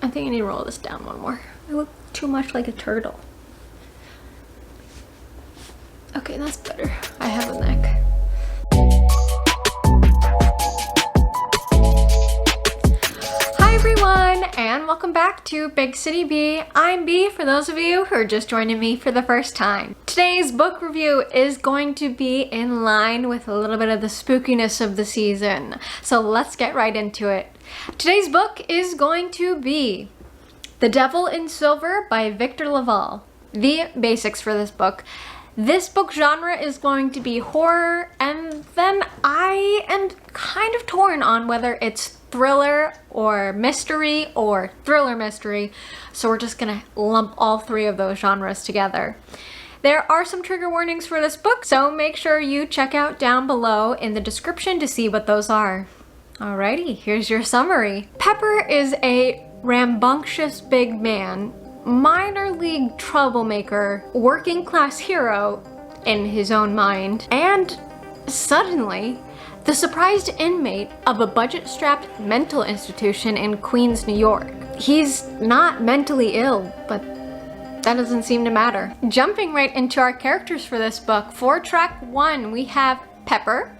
I think I need to roll this down one more. I look too much like a turtle. Okay, that's better. I have a neck. Hi everyone, and welcome back to Big City B. I'm B for those of you who are just joining me for the first time. Today's book review is going to be in line with a little bit of the spookiness of the season. So let's get right into it. Today's book is going to be The Devil in Silver by Victor LaValle. The basics for this book. This book genre is going to be horror, and then I am kind of torn on whether it's thriller or mystery or thriller mystery, so we're just gonna lump all three of those genres together. There are some trigger warnings for this book, so make sure you check out down below in the description to see what those are. Alrighty, here's your summary. Pepper is a rambunctious big man, minor league troublemaker, working class hero in his own mind, and suddenly the surprised inmate of a budget-strapped mental institution in Queens, New York. He's not mentally ill, but that doesn't seem to matter. Jumping right into our characters for this book, for track 1 we have Pepper,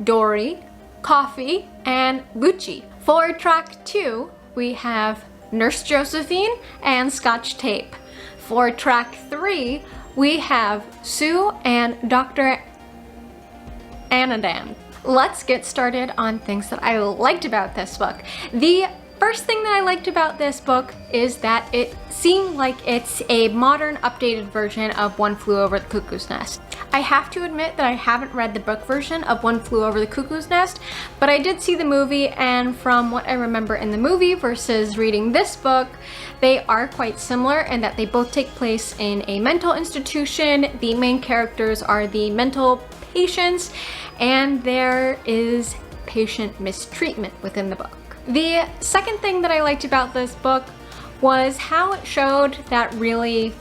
Dory, Coffee, and Lucci. For track 2 we have Nurse Josephine and Scotch Tape. For track 3 we have Sue and Dr. Anadan. Let's get started on things that I liked about this book. The first thing that I liked about this book is that it seemed like it's a modern, updated version of One Flew Over the Cuckoo's Nest. I have to admit that I haven't read the book version of One Flew Over the Cuckoo's Nest, but I did see the movie, and from what I remember in the movie versus reading this book, they are quite similar in that they both take place in a mental institution. The main characters are the mental patients, and there is patient mistreatment within the book. The second thing that I liked about this book was how it showed that really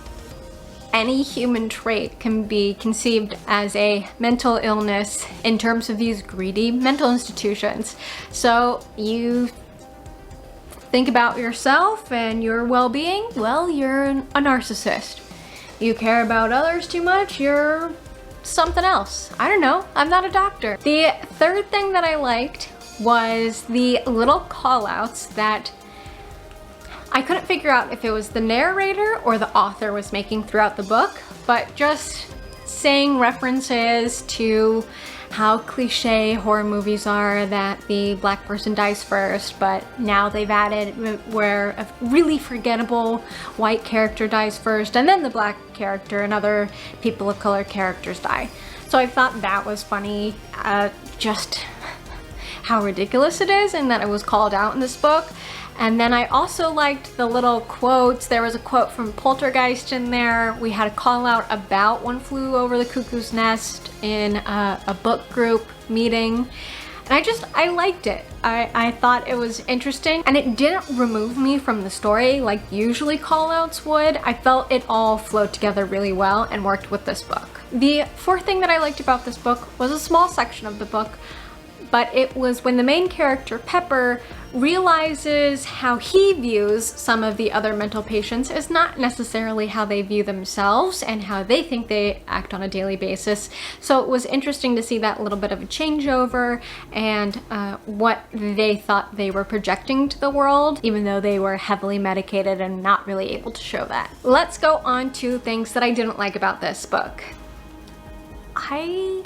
any human trait can be conceived as a mental illness in terms of these greedy mental institutions. So you think about yourself and your well-being, well, you're a narcissist. You care about others too much, you're something else. I don't know, I'm not a doctor. The third thing that I liked was the little call-outs that I couldn't figure out if it was the narrator or the author was making throughout the book, but just saying references to how cliche horror movies are, that the black person dies first, but now they've added where a really forgettable white character dies first, and then the black character and other people of color characters die. So I thought that was funny, just how ridiculous it is and that it was called out in this book. And then I also liked the little quotes. There was a quote from Poltergeist in there. We had a call out about One Flew Over the Cuckoo's Nest in a book group meeting. And I liked it. I thought it was interesting, and it didn't remove me from the story like usually call outs would. I felt it all flowed together really well and worked with this book. The fourth thing that I liked about this book was a small section of the book, but it was when the main character, Pepper, realizes how he views some of the other mental patients is not necessarily how they view themselves and how they think they act on a daily basis. So it was interesting to see that little bit of a changeover and what they thought they were projecting to the world, even though they were heavily medicated and not really able to show that. Let's go on to things that I didn't like about this book. I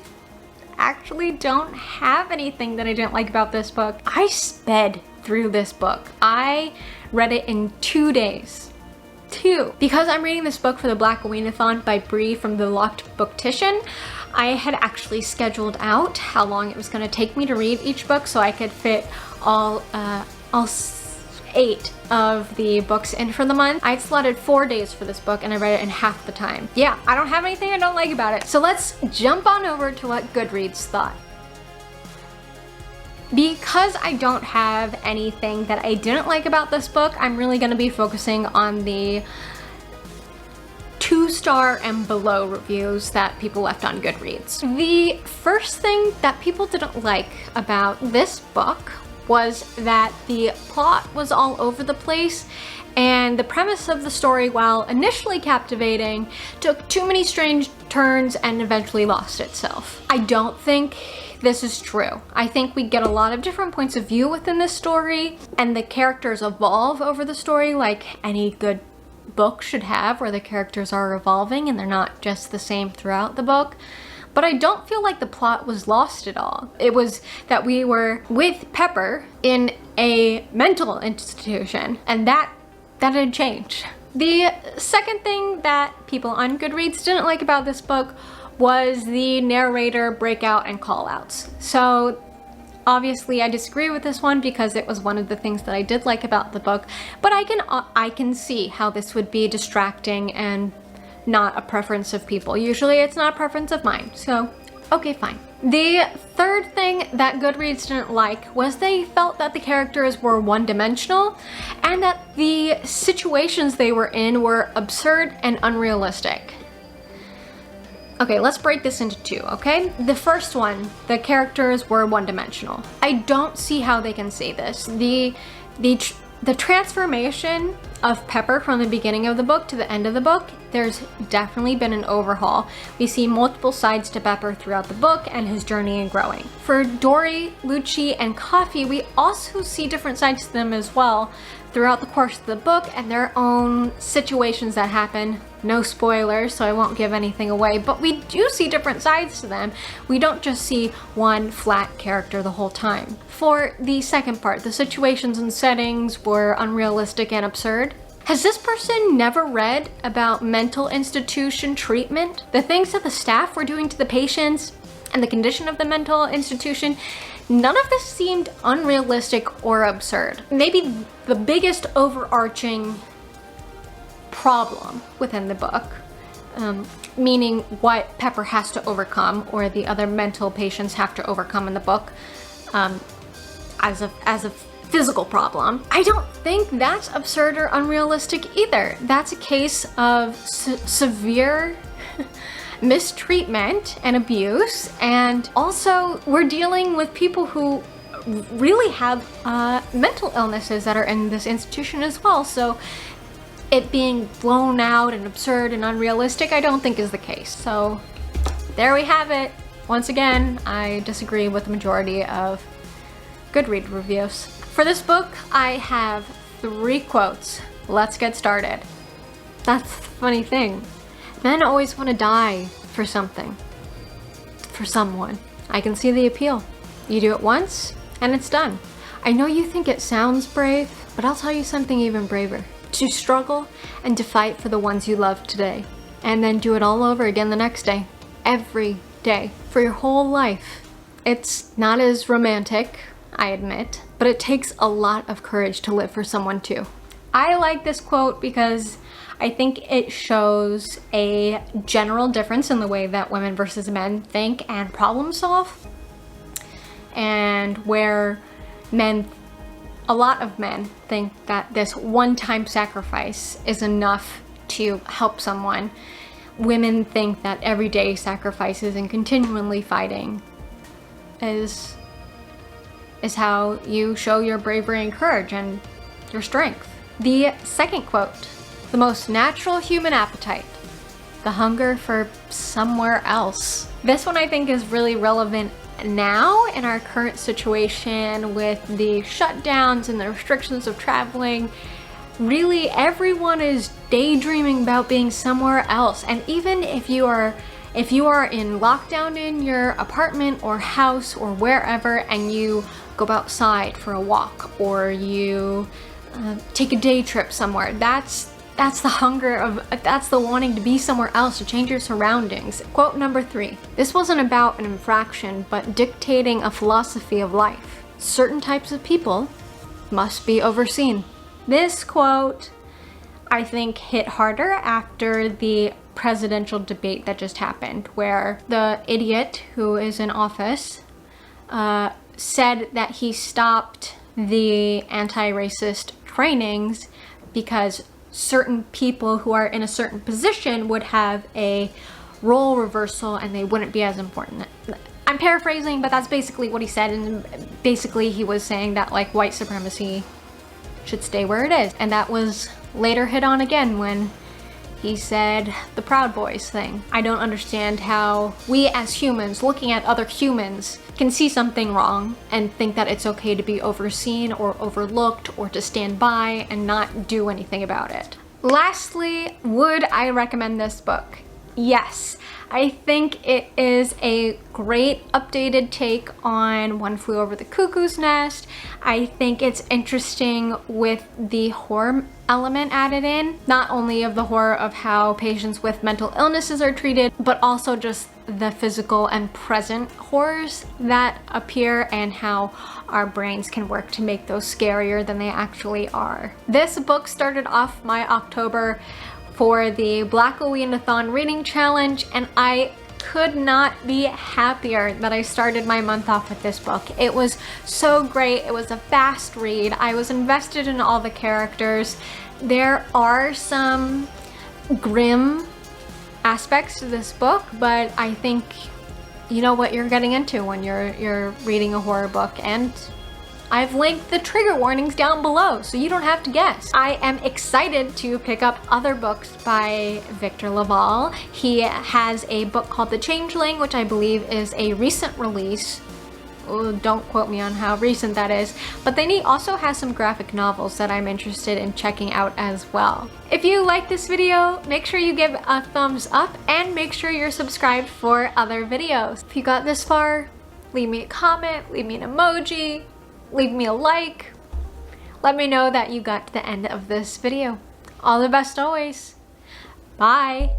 actually don't have anything that I didn't like about this book. I sped through this book. I read it in 2 days. 2. Because I'm reading this book for the Black Weenathon by Bree from the Locked Booktition, I had actually scheduled out how long it was going to take me to read each book so I could fit all 8 of the books in for the month. I'd slotted 4 days for this book and I read it in half the time. Yeah, I don't have anything I don't like about it. So let's jump on over to what Goodreads thought. Because I don't have anything that I didn't like about this book, I'm really going to be focusing on the 2-star and below reviews that people left on Goodreads. The first thing that people didn't like about this book was that the plot was all over the place, and the premise of the story, while initially captivating, took too many strange turns and eventually lost itself. I don't think this is true. I think we get a lot of different points of view within this story, and the characters evolve over the story like any good book should have, where the characters are evolving and they're not just the same throughout the book. But I don't feel like the plot was lost at all. It was that we were with Pepper in a mental institution, and that had changed. The second thing that people on Goodreads didn't like about this book was the narrator breakout and callouts. So obviously I disagree with this one because it was one of the things that I did like about the book, but I can see how this would be distracting and not a preference of people. Usually it's not a preference of mine, so okay, fine. The third thing that Goodreads didn't like was they felt that the characters were one-dimensional and that the situations they were in were absurd and unrealistic. Okay, let's break this into two, okay? The first one, the characters were one-dimensional. I don't see how they can say this. The transformation of Pepper from the beginning of the book to the end of the book, there's definitely been an overhaul. We see multiple sides to Pepper throughout the book and his journey in growing. For Dory, Lucci, and Coffee, we also see different sides to them as well throughout the course of the book and their own situations that happen. No spoilers, so I won't give anything away, but we do see different sides to them. We don't just see one flat character the whole time. For the second part, the situations and settings were unrealistic and absurd. Has this person never read about mental institution treatment? The things that the staff were doing to the patients and the condition of the mental institution, none of this seemed unrealistic or absurd. Maybe the biggest overarching problem within the book, meaning what Pepper has to overcome or the other mental patients have to overcome in the book as a physical problem. I don't think that's absurd or unrealistic either. That's a case of severe mistreatment and abuse, and also we're dealing with people who really have mental illnesses that are in this institution as well, so it being blown out and absurd and unrealistic I don't think is the case. So there we have it. Once again, I disagree with the majority of Goodreads reviews. For this book, I have 3 quotes. Let's get started. That's the funny thing. Men always want to die for something. For someone. I can see the appeal. You do it once, and it's done. I know you think it sounds brave, but I'll tell you something even braver. To struggle and to fight for the ones you love today, and then do it all over again the next day. Every day. For your whole life. It's not as romantic, I admit, but it takes a lot of courage to live for someone too. I like this quote because I think it shows a general difference in the way that women versus men think and problem solve, and where a lot of men think that this one-time sacrifice is enough to help someone. Women think that everyday sacrifices and continually fighting is how you show your bravery and courage and your strength. The second quote, the most natural human appetite, the hunger for somewhere else. This one I think is really relevant now in our current situation with the shutdowns and the restrictions of traveling. Really, everyone is daydreaming about being somewhere else, and even if you are in lockdown in your apartment or house or wherever, and you go outside for a walk or you take a day trip somewhere, that's the hunger that's the wanting to be somewhere else, to change your surroundings. Quote number 3. This wasn't about an infraction, but dictating a philosophy of life. Certain types of people must be overseen. This quote, I think, hit harder after the presidential debate that just happened, where the idiot who is in office said that he stopped the anti-racist trainings because certain people who are in a certain position would have a role reversal and they wouldn't be as important. I'm paraphrasing, but that's basically what he said, and basically he was saying that like white supremacy should stay where it is. And that was later hit on again when he said the Proud Boys thing. I don't understand how we as humans, looking at other humans, can see something wrong and think that it's okay to be overseen or overlooked or to stand by and not do anything about it. Lastly, would I recommend this book? Yes. I think it is a great updated take on One Flew Over the Cuckoo's Nest. I think it's interesting with the horror element added in, not only of the horror of how patients with mental illnesses are treated, but also just the physical and present horrors that appear and how our brains can work to make those scarier than they actually are. This book started off my October for the Black-O-Ween-a-thon reading challenge, and I could not be happier that I started my month off with this book. It was so great. It was a fast read. I was invested in all the characters. There are some grim aspects to this book, but I think you know what you're getting into when you're reading a horror book, and I've linked the trigger warnings down below so you don't have to guess. I am excited to pick up other books by Victor LaValle. He has a book called The Changeling, which I believe is a recent release. Oh, don't quote me on how recent that is, but then he also has some graphic novels that I'm interested in checking out as well. If you like this video, make sure you give a thumbs up and make sure you're subscribed for other videos. If you got this far, leave me a comment, leave me an emoji, leave me a like. Let me know that you got to the end of this video. All the best always. Bye.